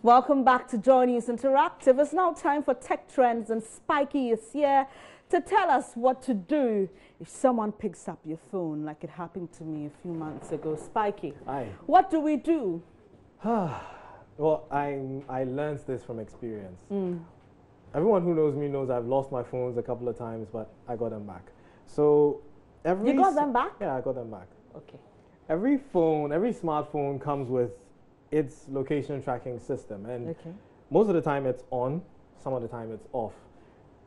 Welcome back to Joy News Interactive. It's now time for Tech Trends, and Spiky is here to tell us what to do if someone picks up your phone, like it happened to me a few months ago. Spiky, Hi. what do we do? Well, I learned this from experience. Everyone who knows me knows I've lost my phones a couple of times, but I got them back. So You got them back? Yeah, I got them back. Okay. Every smartphone comes with its location tracking system, and most of the time it's on, some of the time it's off.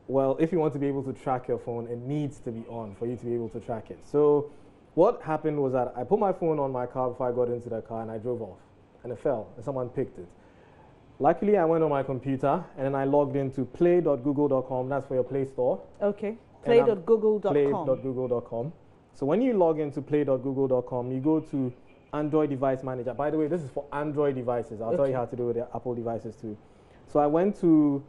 Well, if you want to be able to track your phone, it needs to be on for you to be able to track it. So what happened was that I put my phone on my car before I got into the car, and I drove off, and it fell, and someone picked it. Luckily, I went on my computer, and then I logged into play.google.com. That's for your Play Store. Okay. Play.google.com. Play.google.com. So when you log into play.google.com, you go to Android Device Manager. By the way, this is for Android devices. I'll tell you how to do it with the Apple devices too. So I went to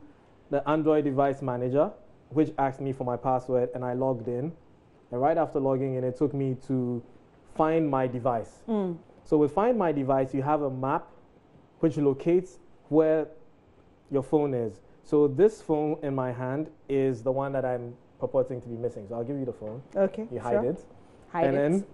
the Android Device Manager, which asked me for my password, and I logged in. And right after logging in, it took me to Find My Device. So with Find My Device, you have a map which locates where your phone is. So this phone in my hand is the one that I'm purporting to be missing. So I'll give you the phone. Okay. You hide it. Hide it. Then,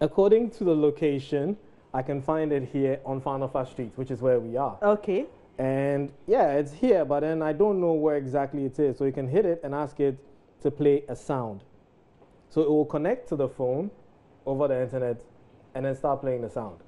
according to the location, I can find it here on Fanofa Street, which is where we are. Okay. And yeah, it's here, but then I don't know where exactly it is. So you can hit it and ask it to play a sound. So it will connect to the phone over the internet and then start playing the sound.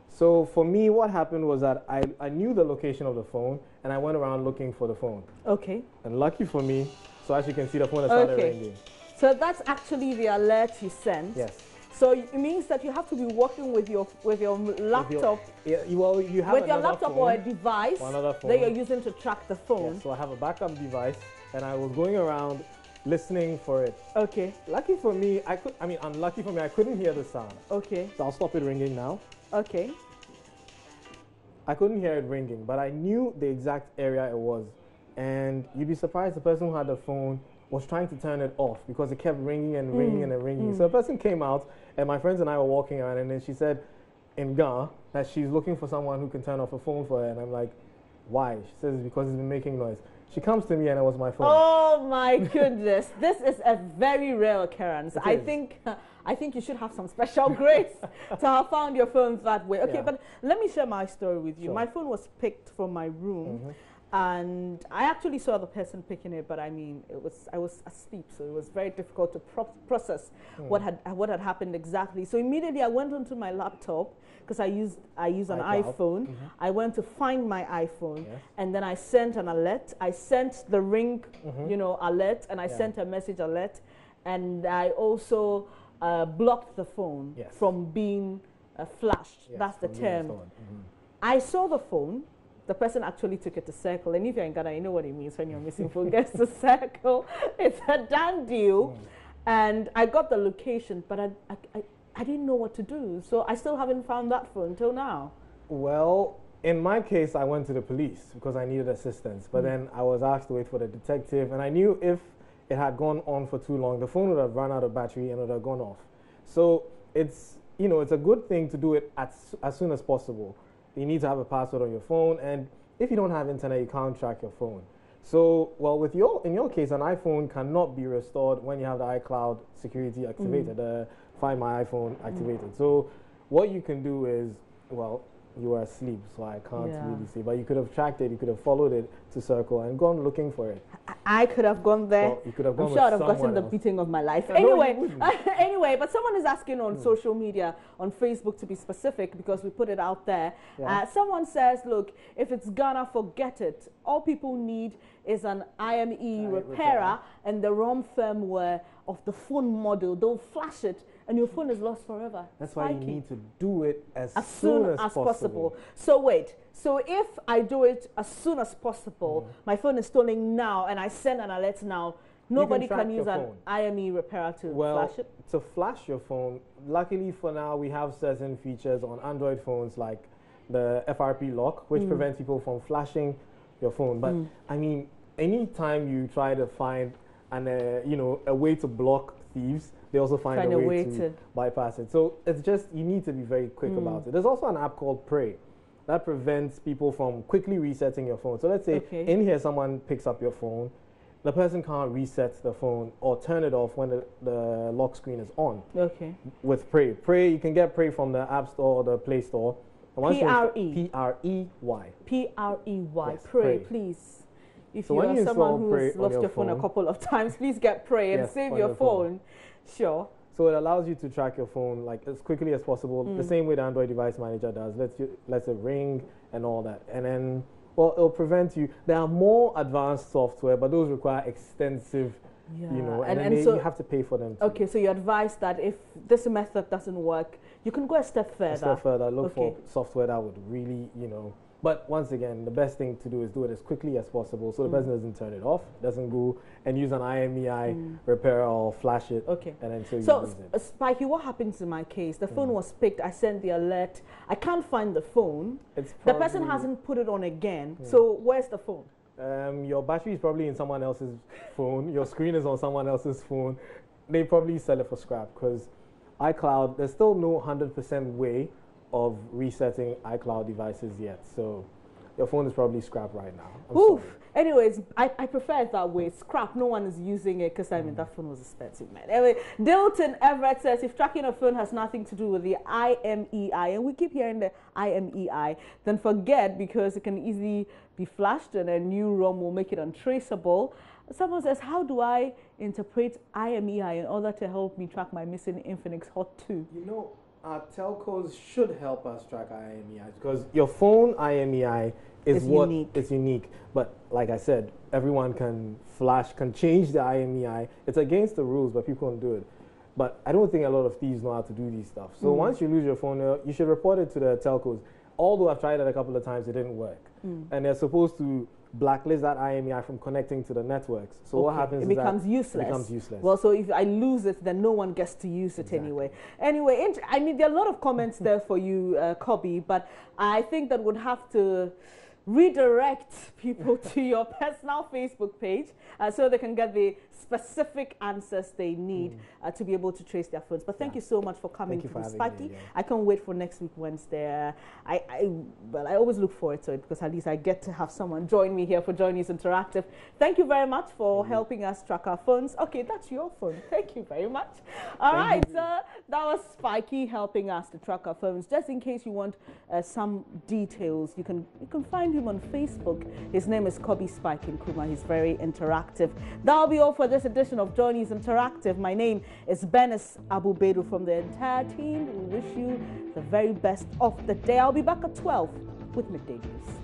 So for me, what happened was that I knew the location of the phone, and I went around looking for the phone. Okay. And lucky for me, so as you can see, the phone has started ringing. So that's actually the alert you sent. Yes. So it means that you have to be working with your laptop. You have with your laptop or a device that you're using to track the phone. Yes, so I have a backup device, and I was going around listening for it. Okay. Lucky for me, unlucky for me, I couldn't hear the sound. Okay. So I'll stop it ringing now. Okay. I couldn't hear it ringing, but I knew the exact area it was. And you'd be surprised the person who had the phone was trying to turn it off because it kept ringing and ringing and ringing. So the person came out, and my friends and I were walking around, and then she said in Ga that she's looking for someone who can turn off a phone for her. And I'm like, why? She says it's because it's been making noise. She comes to me, and it was my phone. Oh my goodness. This is a very rare occurrence. I think you should have some special grace to have found your phone that way. Okay, but let me share my story with you. Sure. My phone was picked from my room. And I actually saw the person picking it, but I mean, I was asleep, so it was very difficult to process what had happened exactly. So immediately I went onto my laptop because I use an iPhone. I went to find my iPhone, and then I sent an alert. I sent the ring, alert, and I sent a message alert, and I also blocked the phone from being flashed. That's the term. I saw the phone. The person actually took it to circle, and if you're in Ghana, you know what it means when your missing phone gets to circle. It's a done deal, and I got the location, but I didn't know what to do, so I still haven't found that phone till now. Well, in my case, I went to the police because I needed assistance, but then I was asked to wait for the detective, and I knew if it had gone on for too long, the phone would have run out of battery and it would have gone off. So it's a good thing to do it as soon as possible. You need to have a password on your phone, and if you don't have internet, you can't track your phone. So, well, in your case, an iPhone cannot be restored when you have the iCloud security activated, the Find My iPhone activated. So, what you can do is, well, you were asleep, so I can't really say, but you could have tracked it, you could have followed it to circle and gone looking for it. I could have gone there. Well, you could have gone I'm sure I'd have gotten the beating of my life. Anyway, anyway, but someone is asking on social media, on Facebook to be specific, because we put it out there. Someone says, look, if it's Ghana, forget it. All people need is an IME repairer and the ROM firmware of the phone model. They'll flash it, and your phone is lost forever. That's why you need to do it as soon as possible. So wait, so if I do it as soon as possible, my phone is stolen now, and I send an alert now, nobody can use an IME repairer to flash it? To flash your phone, luckily for now, we have certain features on Android phones like the FRP lock, which prevents people from flashing your phone. But I mean, anytime you try to find a way to block thieves, they also find a way to bypass it. So it's just, you need to be very quick about it. There's also an app called Pray. that prevents people from quickly resetting your phone. So let's say in here someone picks up your phone, the person can't reset the phone or turn it off when the lock screen is on. Okay. With Prey. Prey, you can get Prey from the App Store or the Play Store. P-R-E. P-R-E-Y. P-R-E-Y. Yes, Prey, please. If so you when are you someone who's Prey lost your phone a couple of times, please get Prey and save your phone. Sure. So it allows you to track your phone like as quickly as possible, the same way the Android Device Manager does. Lets it ring and all that. And then, well, it'll prevent you. There are more advanced software, but those require extensive, you know, and so you have to pay for them too. Okay, so you advise that if this method doesn't work, you can go a step further. A step further, look for software that would really, you know. But once again, the best thing to do is do it as quickly as possible so the person doesn't turn it off, doesn't go and use an IMEI repairer or flash it. Okay. And then so use it. Spikey, what happens in my case? The phone was picked, I sent the alert, I can't find the phone. The person hasn't put it on again. So where's the phone? Your battery is probably in someone else's phone. Your screen is on someone else's phone. They probably sell it for scrap because iCloud, there's still no 100% way of resetting iCloud devices yet. So your phone is probably scrap right now. Oof. Anyways, I prefer it that way. Scrap, no one is using it because I mean that phone was expensive, man. Anyway, Dilton Everett says if tracking a phone has nothing to do with the IMEI, and we keep hearing the IMEI, then forget because it can easily be flashed and a new ROM will make it untraceable. Someone says, how do I interpret IMEI in order to help me track my missing Infinix Hot 2? You know, our telcos should help us track IMEI because your phone IMEI is unique. It's unique. But like I said, everyone can change the IMEI. It's against the rules, but people don't do it. But I don't think a lot of thieves know how to do these stuff. So once you lose your phone, you should report it to the telcos. Although I've tried it a couple of times, it didn't work. And they're supposed to blacklist that IMEI from connecting to the networks. So what happens is becomes useless. It becomes useless. Well, so if I lose it, then no one gets to use it anyway. Anyway, I mean, there are a lot of comments there for you, Kobe, but I think that would have to redirect people to your personal Facebook page so they can get the specific answers they need to be able to trace their phones. But thank you so much for coming to Spikey. I can't wait for next week Wednesday. Well, I always look forward to it because at least I get to have someone join me here for Joy News Interactive. Thank you very much for helping us track our phones. Okay, that's your phone. Thank you very much. All right, so that was Spikey helping us to track our phones. Just in case you want some details, you can find him on Facebook. His name is Kobe Spike Nkrumah. He's very interactive. That'll be all for this edition of Joy News Interactive. My name is Benis Abubedu from the entire team. We wish you the very best of the day. I'll be back at 12 with Midday News.